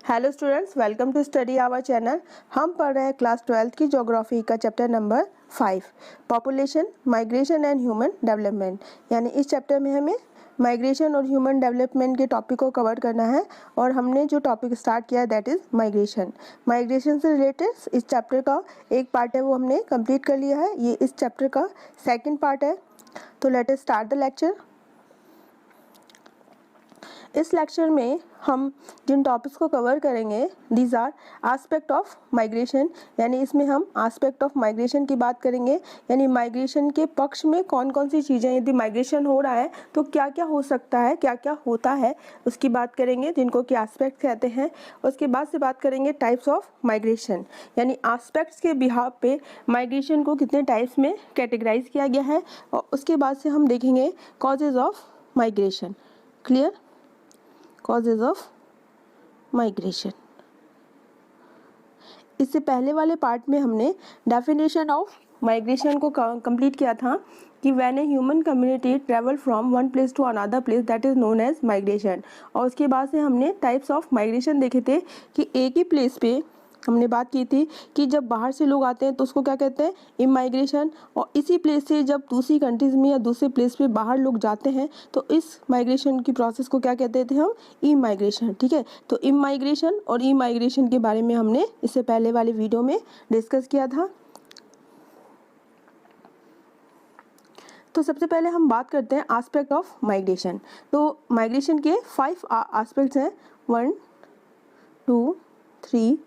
Hello students, welcome to study our channel. हम पढ़ रहे हैं क्लास 12 की ज्योग्राफी का chapter number 5 population, migration and human development. यानी इस चैप्टर में हमें माइग्रेशन और ह्यूमन डेवलपमेंट के टॉपिक को कवर करना है और हमने जो टॉपिक स्टार्ट किया है दैट इज़ माइग्रेशन। माइग्रेशन से रिलेटेड इस चैप्टर का एक पार्ट है वो हमने कंप्लीट कर लिया है। ये इस चैप्टर का सेकेंड पार्ट है। तो let us start the lecture. इस लेक्चर में हम जिन टॉपिक्स को कवर करेंगे these are aspect of migration. यानी इसमें हम एस्पेक्ट ऑफ माइग्रेशन की बात करेंगे, यानी माइग्रेशन के पक्ष में कौन कौन सी चीज़ें, यदि माइग्रेशन हो रहा है तो क्या क्या हो सकता है, क्या क्या होता है, उसकी बात करेंगे जिनको कि एस्पेक्ट कहते हैं। उसके बाद से बात करेंगे टाइप्स ऑफ माइग्रेशन, यानी एस्पेक्ट्स के बिहाफ पे माइग्रेशन को कितने टाइप्स में कैटेगराइज किया गया है। और उसके बाद से हम देखेंगे causes of migration. Clear? Causes of migration. इससे पहले वाले पार्ट में हमने डेफिनेशन ऑफ माइग्रेशन को कंप्लीट किया था कि when a human community travel from one place to another place that is known as migration. और उसके बाद से हमने टाइप्स ऑफ माइग्रेशन देखे थे कि एक ही प्लेस पे हमने बात की थी कि जब बाहर से लोग आते हैं तो उसको क्या कहते हैं, इमाइग्रेशन। और इसी प्लेस से जब दूसरी कंट्रीज में या दूसरे प्लेस पे बाहर लोग जाते हैं तो इस माइग्रेशन की प्रोसेस को क्या कहते थे हम, ई माइग्रेशन। ठीक है, तो इमाइग्रेशन और ई माइग्रेशन के बारे में हमने इससे पहले वाले वीडियो में डिस्कस किया था। तो सबसे पहले हम बात करते हैं एस्पेक्ट ऑफ माइग्रेशन। तो माइग्रेशन के 5 एस्पेक्ट्स हैं, 1 2 3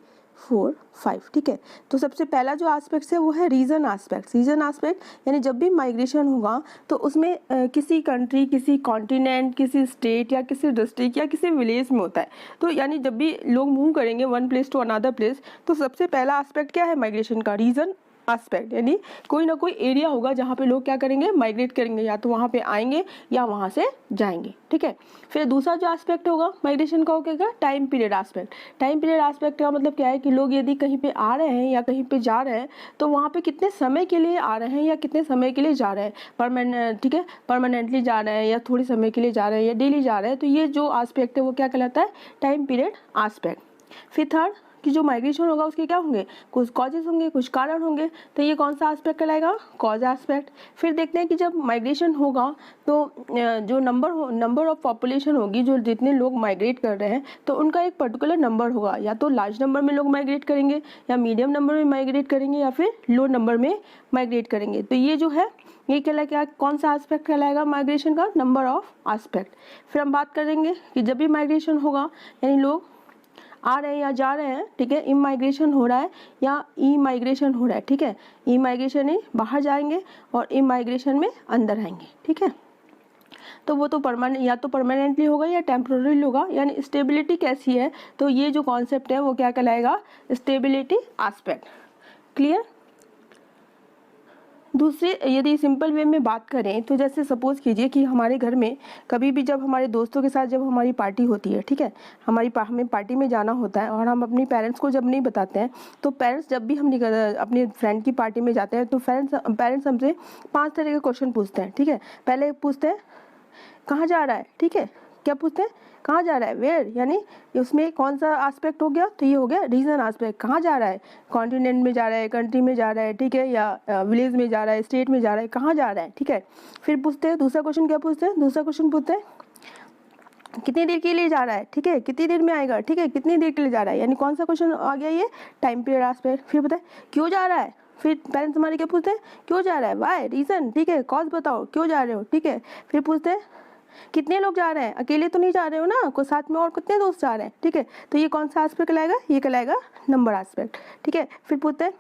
4 5। ठीक है, तो सबसे पहला जो एस्पेक्ट है वो है रीजन एस्पेक्ट। रीजन एस्पेक्ट यानी जब भी माइग्रेशन होगा तो उसमें किसी कंट्री, किसी कॉन्टिनेंट, किसी स्टेट या किसी डिस्ट्रिक्ट या किसी विलेज में होता है। तो यानी जब भी लोग मूव करेंगे one place to another place तो सबसे पहला एस्पेक्ट क्या है माइग्रेशन का, रीजन एस्पेक्ट। यानी कोई ना कोई एरिया होगा जहाँ पे लोग क्या करेंगे, माइग्रेट करेंगे, या तो वहाँ पे आएंगे या वहाँ से जाएंगे। ठीक है, फिर दूसरा जो एस्पेक्ट होगा माइग्रेशन का वो क्या है, time period aspect. Time period aspect का मतलब क्या है कि लोग यदि कहीं पे आ रहे हैं या कहीं पे जा रहे हैं तो वहाँ पे कितने समय के लिए आ रहे हैं या कितने समय के लिए जा रहे हैं, परमानेंट, ठीक है, परमानेंटली जा रहे हैं या थोड़ी समय के लिए जा रहे हैं या डेली जा रहे हैं। तो ये जो एस्पेक्ट है वो क्या कहलाता है, टाइम पीरियड एस्पेक्ट। फिर थर्ड कि जो माइग्रेशन होगा उसके क्या होंगे, कुछ कॉजेज होंगे, कुछ कारण होंगे। तो ये कौन सा एस्पेक्ट कहलाएगा, कॉज एस्पेक्ट। फिर देखते हैं कि जब माइग्रेशन होगा तो जो नंबर ऑफ पॉपुलेशन होगी, जो जितने लोग माइग्रेट कर रहे हैं तो उनका एक पर्टिकुलर नंबर होगा, या तो लार्ज नंबर में लोग माइग्रेट करेंगे या मीडियम नंबर में माइग्रेट करेंगे या फिर लो नंबर में माइग्रेट करेंगे। तो ये जो है ये क्या कौन सा एस्पेक्ट कहलाएगा माइग्रेशन का, नंबर ऑफ एस्पेक्ट। फिर हम बात करेंगे कि जब भी माइग्रेशन होगा यानी लोग आ रहे हैं या जा रहे हैं, ठीक है, इमाइग्रेशन हो रहा है या ई माइग्रेशन हो रहा है। ठीक है, ई माइग्रेशन है बाहर जाएंगे और इमाइग्रेशन में अंदर आएंगे। ठीक है, तो वो तो परमानेंट, या तो परमानेंटली होगा या टेम्पोररी होगा। यानी स्टेबिलिटी कैसी है, तो ये जो कॉन्सेप्ट है वो क्या कहलाएगा, स्टेबिलिटी एस्पेक्ट। क्लियर? दूसरे यदि सिंपल वे में बात करें तो जैसे सपोज कीजिए कि हमारे घर में कभी भी जब हमारे दोस्तों के साथ जब हमारी पार्टी होती है, ठीक है, हमें पार्टी में जाना होता है और हम अपनी पेरेंट्स को जब नहीं बताते हैं तो पेरेंट्स जब भी हम अपने फ्रेंड की पार्टी में जाते हैं तो पेरेंट्स हमसे 5 तरह के क्वेश्चन पूछते हैं। ठीक है, पहले पूछते हैं कहाँ जा रहा है, ठीक है, क्या पूछते हैं, कहाँ जा रहा है, वेयर, यानी उसमें कौन सा एस्पेक्ट हो गया, तो ये हो गया रीजन एस्पेक्ट। कहाँ जा रहा है, कॉन्टिनेंट में जा रहा है, कंट्री में जा रहा है, ठीक है, या विलेज में जा रहा है, स्टेट में जा रहा है, कहाँ जा रहा है। ठीक है, फिर पूछते हैं दूसरा क्वेश्चन, क्या पूछते हैं, दूसरा क्वेश्चन पूछते हैं कितनी देर के लिए जा रहा है, ठीक है, कितनी देर में आएगा, ठीक है, कितनी देर के लिए जा रहा है, यानी कौन सा क्वेश्चन आ गया, ये टाइम पीरियड एस्पेक्ट। फिर बताए क्यों जा रहा है, फिर पेरेंट्स हमारे क्या पूछते हैं, क्यों जा रहा है, वाई, रीजन, ठीक है, कॉज बताओ क्यों जा रहे हो। ठीक है, फिर पूछते हैं कितने लोग जा रहे हैं, अकेले तो नहीं जा रहे हो ना, कोई साथ में और कितने दोस्त जा रहे हैं। ठीक है, तो ये कौन सा एस्पेक्ट कहलाएगा, ये कहलाएगा नंबर एस्पेक्ट। ठीक है, फिर पूछते हैं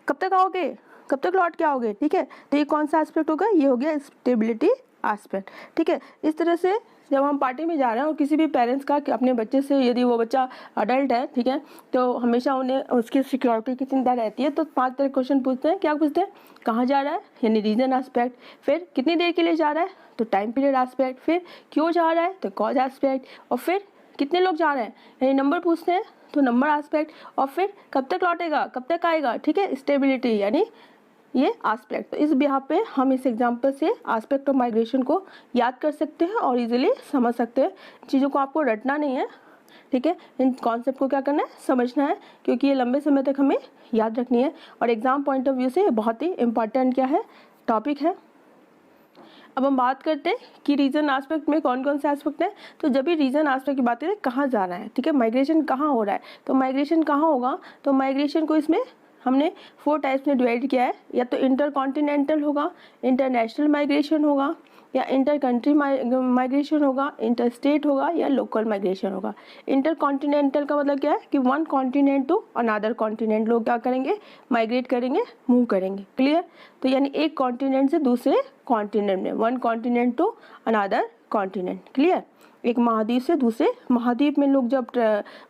कब तक आओगे, कब तक लौट के आओगे। ठीक है, तो ये कौन सा एस्पेक्ट होगा, ये हो गया स्टेबिलिटी एस्पेक्ट। ठीक है, इस तरह से जब हम पार्टी में जा रहे हैं और किसी भी पेरेंट्स का कि अपने बच्चे से, यदि वो बच्चा अडल्ट है, ठीक है, तो हमेशा उन्हें उसकी सिक्योरिटी की चिंता रहती है, तो 5 तरह क्वेश्चन पूछते हैं। क्या पूछते हैं, कहाँ जा रहा है यानी रीजन एस्पेक्ट, फिर कितनी देर के लिए जा रहा है तो टाइम पीरियड एस्पेक्ट, फिर क्यों जा रहा है तो कॉज एस्पेक्ट, और फिर कितने लोग जा रहे हैं यानी नंबर पूछते हैं तो नंबर एस्पेक्ट, और फिर कब तक लौटेगा, कब तक आएगा, ठीक है, स्टेबिलिटी यानी ये एस्पेक्ट। तो इस बिहाफ पे हम इस एग्जाम्पल से एस्पेक्ट ऑफ माइग्रेशन को याद कर सकते हैं और इजीली समझ सकते हैं। चीज़ों को आपको रटना नहीं है, ठीक है, इन कॉन्सेप्ट को क्या करना है, समझना है, क्योंकि ये लंबे समय तक हमें याद रखनी है और एग्जाम पॉइंट ऑफ व्यू से बहुत ही इंपॉर्टेंट क्या है, टॉपिक है। अब हम बात करते हैं कि रीजन एस्पेक्ट में कौन कौन से एस्पेक्ट हैं। तो जब भी रीजन एस्पेक्ट की बात करें, कहाँ जाना है, ठीक है, माइग्रेशन कहाँ हो रहा है, तो माइग्रेशन कहाँ होगा, तो माइग्रेशन को इसमें हमने 4 टाइप्स में डिवाइड किया है। या तो इंटर कॉन्टिनेंटल होगा, इंटरनेशनल माइग्रेशन होगा, या इंटर कंट्री माइग्रेशन होगा, इंटर स्टेट होगा, या लोकल माइग्रेशन होगा। इंटर कॉन्टिनेंटल का मतलब क्या है कि one continent to another continent लोग क्या करेंगे, माइग्रेट करेंगे, मूव करेंगे। क्लियर, तो यानी एक कॉन्टिनेंट से दूसरे कॉन्टिनेंट में, one continent to another continent. Clear, एक महाद्वीप से दूसरे महाद्वीप में लोग जब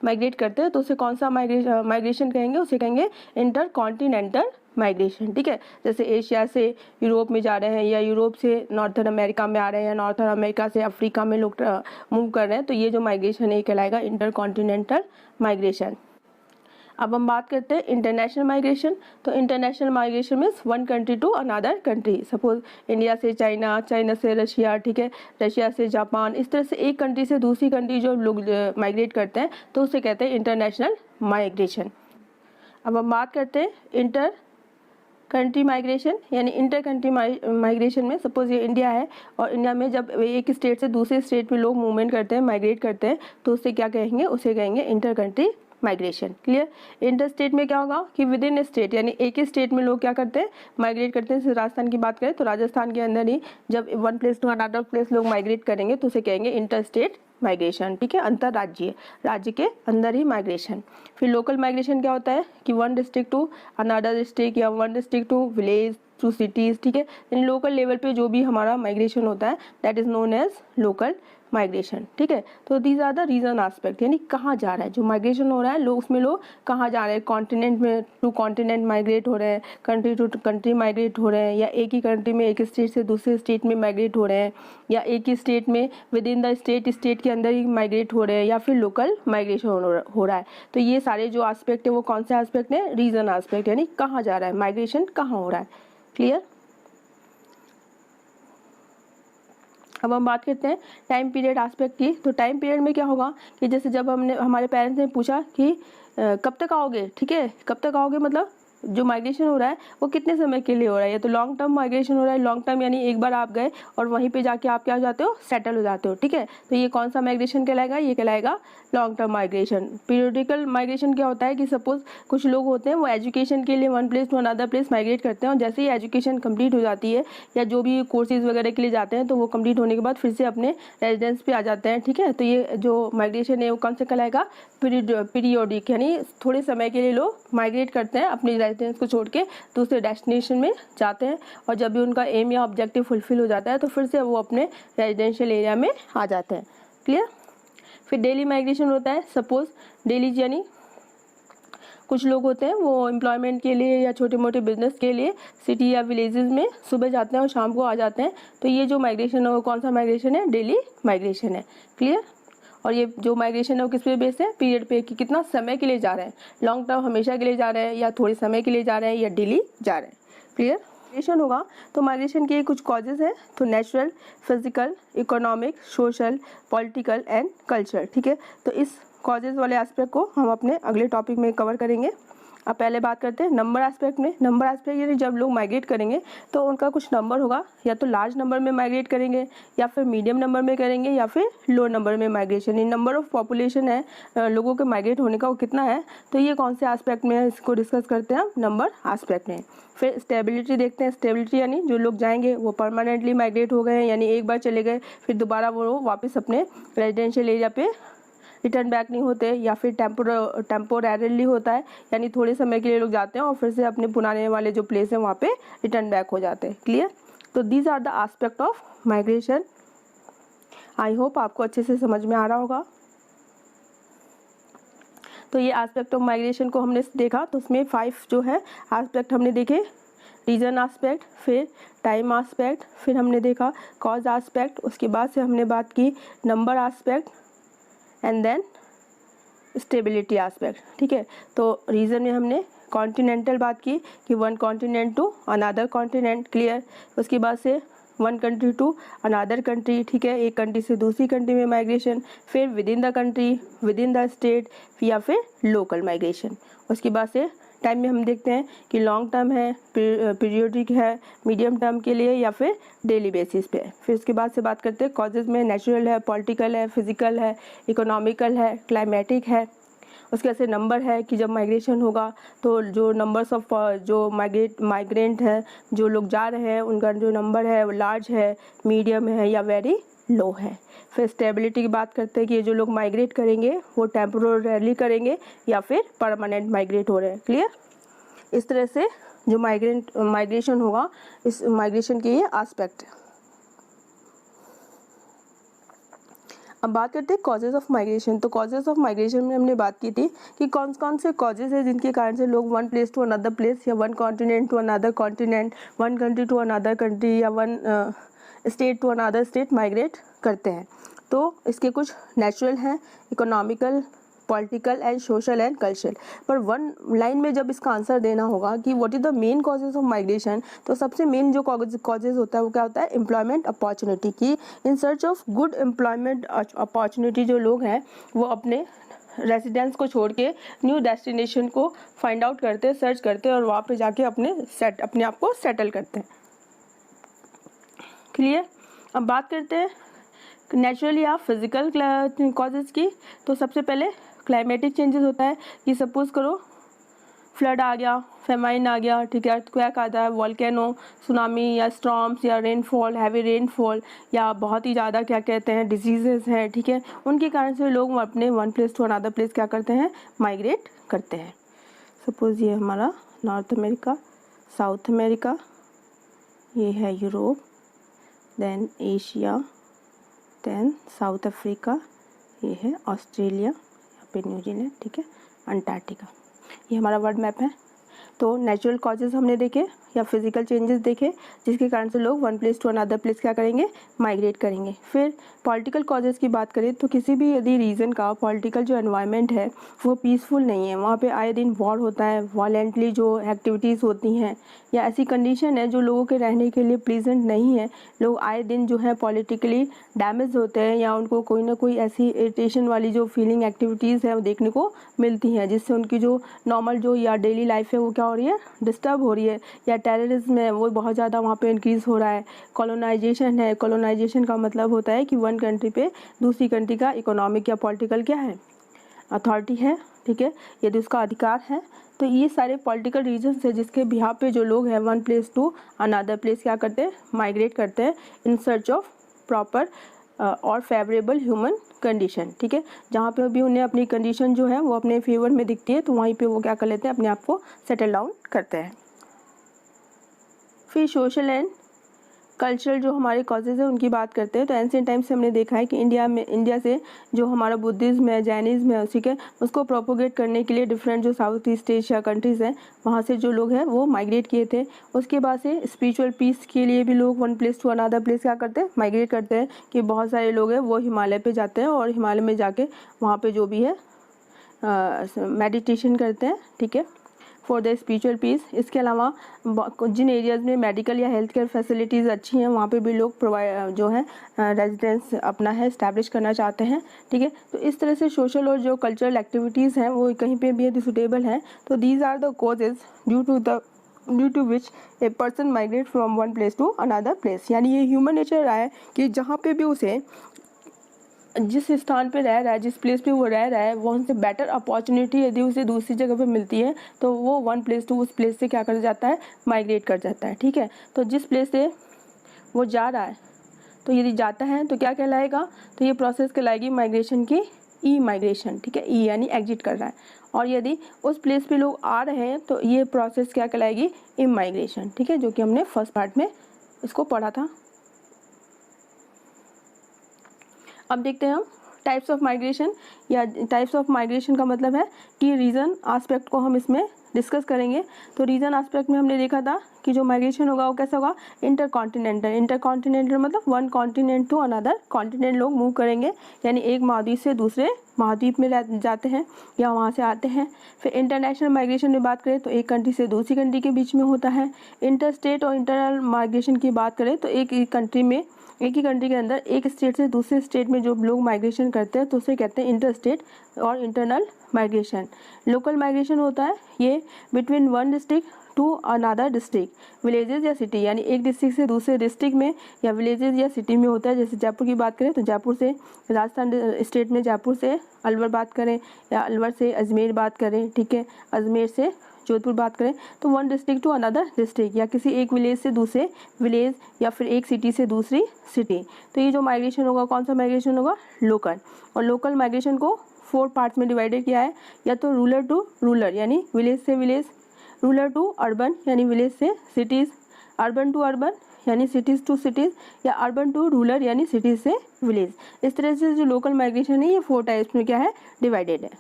माइग्रेट करते हैं तो उसे कौन सा माइग्रेशन कहेंगे, उसे कहेंगे इंटर कॉन्टिनेंटल माइग्रेशन। ठीक है, जैसे एशिया से यूरोप में जा रहे हैं, या यूरोप से नॉर्थन अमेरिका में आ रहे हैं, या नॉर्थन अमेरिका से अफ्रीका में लोग मूव कर रहे हैं, तो ये जो माइग्रेशन है ये कहलाएगा इंटर कॉन्टिनेंटल माइग्रेशन। अब हम बात करते हैं इंटरनेशनल माइग्रेशन। तो international migration means one country to another country. Suppose India से चाइना, चाइना से रशिया, ठीक है, रशिया से जापान, इस तरह से एक कंट्री से दूसरी कंट्री जो लोग माइग्रेट करते हैं तो उसे कहते हैं इंटरनेशनल माइग्रेशन। अब हम बात करते हैं इंटर कंट्री माइग्रेशन, यानी इंटर कंट्री माइग्रेशन में सपोज ये इंडिया है और इंडिया में जब एक स्टेट से दूसरे स्टेट में लोग मूवमेंट करते हैं, माइग्रेट करते हैं, तो उसे क्या कहेंगे, उसे कहेंगे inter country migration. Clear, inter state में क्या होगा कि विद इन स्टेट, यानी एक ही स्टेट में लोग क्या करते हैं, माइग्रेट करते हैं। जैसे राजस्थान की बात करें तो राजस्थान के अंदर ही जब one place to another place लोग माइग्रेट करेंगे तो उसे कहेंगे इंटर स्टेट माइग्रेशन। ठीक है, अंतरराज्यीय, राज्य के अंदर ही माइग्रेशन। फिर लोकल माइग्रेशन क्या होता है कि one district to another district, या one district to village to cities. ठीक है, इन लोकल लेवल पे जो भी हमारा माइग्रेशन होता है that is known as local migration. ठीक है, तो these are the reason aspect, यानी कहाँ जा रहा है जो माइग्रेशन हो रहा है, लोग उसमें लोग कहाँ जा रहे हैं, कॉन्टिनेंट में टू कॉन्टिनेंट माइग्रेट हो रहे हैं, कंट्री टू कंट्री माइग्रेट हो रहे हैं, या एक ही कंट्री में एक स्टेट से दूसरे स्टेट में माइग्रेट हो रहे हैं, या एक ही स्टेट में विद इन द स्टेट के अंदर ही माइग्रेट हो रहे हैं, या फिर लोकल माइग्रेशन हो रहा है। तो ये सारे जो एस्पेक्ट है वो कौन से एस्पेक्ट है, रीजन एस्पेक्ट, यानी कहाँ जा रहा है, माइग्रेशन कहाँ हो रहा है। क्लियर, अब हम बात करते हैं टाइम पीरियड एस्पेक्ट की। तो टाइम पीरियड में क्या होगा कि जैसे जब हमारे पेरेंट्स ने पूछा कि कब तक आओगे, ठीक है, कब तक आओगे, मतलब जो माइग्रेशन हो रहा है वो कितने समय के लिए हो रहा है, या तो लॉन्ग टर्म माइग्रेशन हो रहा है। लॉन्ग टर्म यानी एक बार आप गए और वहीं पे जाके आप क्या हो जाते हो, सेटल हो जाते हो। ठीक है, तो ये कौन सा माइग्रेशन कहलाएगा, ये कहलाएगा long term migration. Periodical migration क्या होता है कि सपोज कुछ लोग होते हैं वो एजुकेशन के लिए one place to another place migrate करते हैं, और जैसे ही एजुकेशन कंप्लीट हो जाती है या जो भी कोर्सेज वगैरह के लिए जाते हैं तो वो कंप्लीट होने के बाद फिर से अपने रेजिडेंस पे आ जाते हैं। ठीक है, तो ये जो माइग्रेशन है वो कौन सा कहलाएगा, पीरियोडिक, यानी थोड़े समय के लिए लोग माइग्रेट करते हैं, अपनी रेजिडेंस को छोड़ के दूसरे डेस्टिनेशन में जाते हैं, और जब भी उनका एम या ऑब्जेक्टिव फुलफिल हो जाता है तो फिर से वो अपने रेजिडेंशियल एरिया में आ जाते हैं। क्लियर, फिर डेली माइग्रेशन होता है। सपोज डेली यानी कुछ लोग होते हैं वो एम्प्लॉयमेंट के लिए या छोटे मोटे बिजनेस के लिए सिटी या विलेजेस में सुबह जाते हैं और शाम को आ जाते हैं, तो ये जो माइग्रेशन है वो कौन सा माइग्रेशन है, डेली माइग्रेशन है। क्लियर, और ये जो माइग्रेशन है वो किस पे बेस है, पीरियड पे, कि कितना समय के लिए जा रहे हैं, लॉन्ग टर्म हमेशा के लिए जा रहे हैं, या थोड़े समय के लिए जा रहे हैं, या डेली जा रहे हैं। क्लियर, माइग्रेशन होगा तो माइग्रेशन के कुछ कॉजेज हैं, तो natural, physical, economic, social, political and culture. ठीक है, तो इस कॉजेज वाले एस्पेक्ट को हम अपने अगले टॉपिक में कवर करेंगे। अब पहले बात करते हैं नंबर एस्पेक्ट में। नंबर एस्पेक्ट यानी जब लोग माइग्रेट करेंगे तो उनका कुछ नंबर होगा, या तो लार्ज नंबर में माइग्रेट करेंगे, या फिर मीडियम नंबर में करेंगे, या फिर लो नंबर में माइग्रेशन। ये नंबर ऑफ पॉपुलेशन है लोगों के माइग्रेट होने का, वो कितना है, तो ये कौन से एस्पेक्ट में है, इसको डिस्कस करते हैं हम नंबर एस्पेक्ट में। फिर स्टेबिलिटी देखते हैं। स्टेबिलिटी यानी जो लोग जाएंगे वो परमानेंटली माइग्रेट हो गए हैं, यानी एक बार चले गए फिर दोबारा वो वापस अपने रेजिडेंशियल एरिया पे रिटर्न बैक नहीं होते, या फिर टेम्पोरली होता है, यानी थोड़े समय के लिए लोग जाते हैं और फिर से अपने पुराने वाले जो प्लेस है वहाँ पे रिटर्न बैक हो जाते हैं। क्लियर, तो these are the aspect of migration. I hope आपको अच्छे से समझ में आ रहा होगा। तो ये एस्पेक्ट ऑफ माइग्रेशन को हमने देखा, तो उसमें 5 जो है एस्पेक्ट हमने देखे, रीजन एस्पेक्ट, फिर टाइम एस्पेक्ट, फिर हमने देखा कॉज एस्पेक्ट, उसके बाद से हमने बात की number aspect and then stability aspect. ठीक है, तो रीज़न में हमने कॉन्टिनेंटल बात की कि one continent to another continent. Clear, उसके बाद से one country to another country, ठीक है, एक कंट्री से दूसरी कंट्री में माइग्रेशन, फिर with in the country, with in the state, या फिर लोकल माइग्रेशन। उसके बाद से टाइम में हम देखते हैं कि लॉन्ग टर्म है, पीरियोडिक है, मीडियम टर्म के लिए, या फिर डेली बेसिस पे। फिर उसके बाद से बात करते हैं कॉजेज़ में, नेचुरल है, पॉलिटिकल है, फिजिकल है, इकोनॉमिकल है, क्लाइमेटिक है। उसके ऐसे नंबर है कि जब माइग्रेशन होगा तो जो नंबर्स ऑफ जो माइग्रेंट है, जो लोग जा रहे हैं, उनका जो नंबर है वो लार्ज है, मीडियम है, या वेरी लो है। फिर स्टेबिलिटी की बात करते हैं कि ये जो लोग माइग्रेट करेंगे वो टेम्पोरली करेंगे या फिर परमानेंट माइग्रेट हो रहे हैं। क्लियर? इस तरह से जो माइग्रेशन होगा, इस माइग्रेशन के ये एस्पेक्ट। अब बात करते हैं कॉजेज़ ऑफ माइग्रेशन। तो कॉजेज़ ऑफ माइग्रेशन में हमने बात की थी कि कौन कौन से कॉजेज़ है जिनके कारण से लोग one place to another place, या one continent to another continent, one country to another country, या one state to another state migrate करते हैं। तो इसके कुछ नेचुरल हैं, economical, political and social and cultural. पर वन लाइन में जब इसका आंसर देना होगा कि what is the main causes of migration, तो सबसे मेन जो कॉजेज होता है वो क्या होता है? एम्प्लॉयमेंट अपॉर्चुनिटी की। इन search of good employment opportunity जो लोग हैं वो अपने रेसिडेंस को छोड़ के न्यू डेस्टिनेशन को फाइंड आउट करते हैं, सर्च करते हैं, और वहाँ पे जाके अपने आप को सेटल करते हैं। क्लियर? अब बात करते हैं नेचुरल या फिजिकल कॉजेज़ की। तो सबसे पहले क्लाइमेटिक चेंजेस होता है कि सपोज़ करो फ्लड आ गया, फेमाइन आ गया, ठीक है, अर्थक्वेक आता है, वॉल्केनो, सुनामी, या स्टॉर्म्स, या रेनफॉल, हैवी रेनफॉल, या बहुत ही ज़्यादा क्या कहते हैं डिजीज़ेस हैं, ठीक है, उनके कारण से लोग अपने one place to another place क्या करते हैं? माइग्रेट करते हैं। सपोज़ ये हमारा नॉर्थ अमेरिका, साउथ अमेरिका, ये है Europe, then Asia, then South Africa, ये है ऑस्ट्रेलिया, यहाँ पे न्यूजीलैंड, ठीक है, अंटार्कटिका। ये हमारा वर्ल्ड मैप है। तो नेचुरल कॉजेज़ हमने देखे या फिजिकल चेंजेस देखे जिसके कारण से लोग one place to another place क्या करेंगे? माइग्रेट करेंगे। फिर पॉलिटिकल कॉजेज़ की बात करें तो किसी भी यदि रीजन का पॉलिटिकल जो एनवायरनमेंट है वो पीसफुल नहीं है, वहाँ पे आए दिन वॉर होता है, वायलेंटली जो एक्टिविटीज़ होती हैं, या ऐसी कंडीशन है जो लोगों के रहने के लिए प्लीजेंट नहीं है, लोग आए दिन जो है पॉलिटिकली डैमेज होते हैं, या उनको कोई ना कोई ऐसी इरिटेशन वाली जो फीलिंग एक्टिविटीज़ है वो देखने को मिलती हैं, जिससे उनकी जो नॉर्मल जो या डेली लाइफ है वो क्या हो रही है? डिस्टर्ब हो रही है। या टेररिज्म है वो बहुत ज़्यादा वहाँ पे इंक्रीज़ हो रहा है। कॉलोनाइजेशन है, कॉलोनाइजेशन का मतलब होता है कि वन कंट्री पे दूसरी कंट्री का इकोनॉमिक या पॉलिटिकल क्या है? अथॉरिटी है, ठीक है, यदि उसका अधिकार है। तो ये सारे पॉलिटिकल रीजन्स है जिसके बिहाफ पे जो लोग हैं one place to another place क्या करते हैं? माइग्रेट करते हैं इन सर्च ऑफ प्रॉपर और फेवरेबल ह्यूमन कंडीशन, ठीक है, जहाँ पे भी उन्हें अपनी कंडीशन जो है वो अपने फेवर में दिखती है तो वहीं पे वो क्या कर लेते हैं? अपने आप को सेटल डाउन करते हैं। फिर सोशल एंड कल्चरल जो हमारे कॉजेज़ हैं उनकी बात करते हैं। तो एंशिएंट टाइम से हमने देखा है कि इंडिया से जो हमारा बुद्धिज़्म है, जैनिज़्म है, ठीक है, उसको प्रोपोगेट करने के लिए डिफरेंट जो साउथ ईस्ट एशिया कंट्रीज़ हैं वहाँ से जो लोग हैं वो माइग्रेट किए थे। उसके बाद से स्पिरिचुअल पीस के लिए भी लोग one place to another place क्या करते हैं? माइग्रेट करते हैं। कि बहुत सारे लोग हैं वो हिमालय पर जाते हैं और हिमालय में जाके वहाँ पर जो भी है मेडिटेशन करते हैं, ठीक है, फॉर द स्पिरिचुअल पीस। इसके अलावा जिन एरियाज़ में मेडिकल या हेल्थ केयर फैसिलिटीज़ अच्छी हैं वहाँ पे भी लोग प्रोवाइड जो है रेजिडेंस अपना है इस्टेब्लिश करना चाहते हैं, ठीक है। तो इस तरह से सोशल और जो कल्चरल एक्टिविटीज़ हैं वो कहीं पे भी यदि सुटेबल हैं तो these are the causes due to which a person migrate from one place to another place. यानी ये ह्यूमन नेचर रहा है कि जहाँ पे भी उसे जिस स्थान पे रह रहा है, जिस प्लेस पे वो रह रहा है, वहाँ से बेटर अपॉर्चुनिटी यदि उसे दूसरी जगह पे मिलती है तो वो वन प्लेस टू उस प्लेस से क्या कर जाता है? माइग्रेट कर जाता है, ठीक है। तो जिस प्लेस से वो जा रहा है तो यदि जाता है तो क्या कहलाएगा? तो ये प्रोसेस कहलाएगी माइग्रेशन की ई माइग्रेशन, ठीक है, ई यानी एग्जिट कर रहा है। और यदि उस प्लेस पे लोग आ रहे हैं तो ये प्रोसेस क्या कहलाएगी? इम माइग्रेशन, ठीक है, जो कि हमने फर्स्ट पार्ट में इसको पढ़ा था। अब देखते हैं हम टाइप्स ऑफ माइग्रेशन, या टाइप्स ऑफ माइग्रेशन का मतलब है कि रीजन एस्पेक्ट को हम इसमें डिस्कस करेंगे। तो रीजन एस्पेक्ट में हमने देखा था कि जो माइग्रेशन होगा वो कैसा होगा, इंटरकॉन्टिनेंटल। इंटरकॉन्टिनेंटल मतलब one continent to another continent लोग मूव करेंगे, यानी एक महाद्वीप से दूसरे महाद्वीप में जाते हैं या वहाँ से आते हैं। फिर इंटरनेशनल माइग्रेशन में बात करें तो एक कंट्री से दूसरी कंट्री के बीच में होता है। इंटर स्टेट और इंटरनल माइग्रेशन की बात करें तो एक ही कंट्री के अंदर एक स्टेट से दूसरे स्टेट में जो लोग माइग्रेशन करते हैं तो उसे कहते हैं इंटर स्टेट और इंटरनल माइग्रेशन। लोकल माइग्रेशन होता है ये between one district to another district, villages या सिटी, यानी एक डिस्ट्रिक्ट से दूसरे डिस्ट्रिक्ट में या विलेजेस या सिटी में होता है। जैसे जयपुर की बात करें तो जयपुर से राजस्थान स्टेट में जयपुर से अलवर बात करें, या अलवर से अजमेर बात करें, ठीक है, अजमेर से जोधपुर बात करें, तो one district to another district, या किसी एक विलेज से दूसरे विलेज, या फिर एक सिटी से दूसरी सिटी। तो ये जो माइग्रेशन होगा कौन सा माइग्रेशन होगा, लोकल। और लोकल माइग्रेशन को 4 पार्ट्स में डिवाइडेड किया है, या तो रूरल टू रूरल यानी विलेज से विलेज, रूरल टू अर्बन यानी विलेज से सिटीज़, अर्बन टू अर्बन यानी सिटीज़ टू सिटीज़, या अर्बन टू रूरल यानी सिटीज़ से विलेज। इस तरह से जो लोकल माइग्रेशन है ये 4 टाइप्स में क्या है, डिवाइडेड है।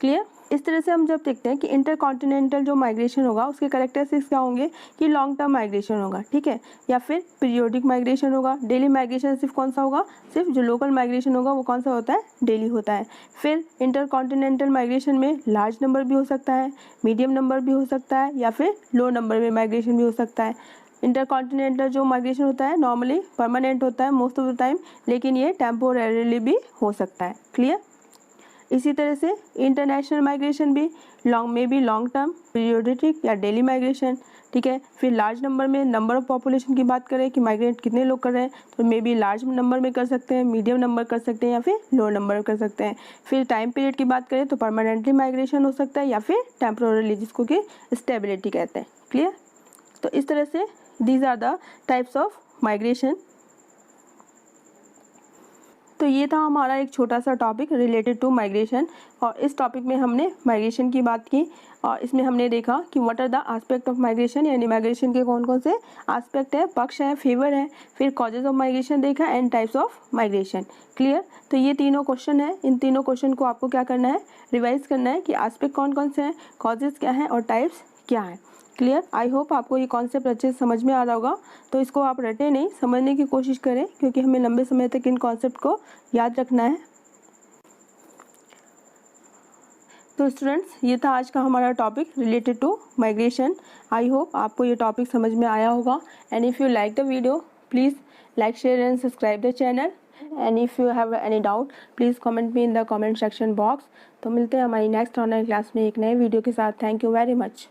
क्लियर। इस तरह से हम जब देखते हैं कि इंटरकॉन्टिनेंटल जो माइग्रेशन होगा उसके कैरेक्टरिस्टिक्स क्या होंगे कि लॉन्ग टर्म माइग्रेशन होगा, ठीक है, या फिर पीरियोडिक माइग्रेशन होगा। डेली माइग्रेशन सिर्फ कौन सा होगा, सिर्फ जो लोकल माइग्रेशन होगा वो कौन सा होता है, डेली होता है। फिर इंटरकॉन्टिनेंटल माइग्रेशन में लार्ज नंबर भी हो सकता है, मीडियम नंबर भी हो सकता है, या फिर लो नंबर में माइग्रेशन भी हो सकता है। इंटरकॉन्टिनेंटल जो माइग्रेशन होता है नॉर्मली परमानेंट होता है मोस्ट ऑफ द टाइम, लेकिन ये टेम्पोरेरीली भी हो सकता है। क्लियर। इसी तरह से इंटरनेशनल माइग्रेशन भी लॉन्ग टर्म, पीरियोडिक या डेली माइग्रेशन, ठीक है। फिर लार्ज नंबर में नंबर ऑफ पॉपुलेशन की बात करें कि माइग्रेट कितने लोग कर रहे हैं तो मे बी लार्ज नंबर में कर सकते हैं, मीडियम नंबर कर सकते हैं, या फिर लो नंबर कर सकते हैं। फिर टाइम पीरियड की बात करें तो परमानेंटली माइग्रेशन हो सकता है या फिर टेम्पोरली, जिसको कि स्टेबिलिटी कहते हैं। क्लियर। तो इस तरह से these are the types of migration. तो ये था हमारा एक छोटा सा टॉपिक रिलेटेड टू माइग्रेशन, और इस टॉपिक में हमने माइग्रेशन की बात की, और इसमें हमने देखा कि what are the aspect of migration, यानी माइग्रेशन के कौन कौन से एस्पेक्ट है, पक्ष है, फेवर है। फिर कॉजेज ऑफ माइग्रेशन देखा and types of migration. Clear. तो ये तीनों क्वेश्चन है, इन तीनों क्वेश्चन को आपको क्या करना है, रिवाइज करना है कि एस्पेक्ट कौन कौन से हैं, कॉजेज क्या हैं और टाइप्स क्या हैं। क्लियर। आई होप आपको ये कॉन्सेप्ट अच्छे से समझ में आ रहा होगा। तो इसको आप रटे नहीं, समझने की कोशिश करें, क्योंकि हमें लंबे समय तक इन कॉन्सेप्ट को याद रखना है। तो स्टूडेंट्स, ये था आज का हमारा topic related to migration. I hope आपको ये टॉपिक समझ में आया होगा। And if you like the video please like, share and subscribe the channel. And if you have any doubt please comment me in the comment section box. तो मिलते हैं हमारी नेक्स्ट ऑनलाइन क्लास में एक नए वीडियो के साथ। Thank you very much.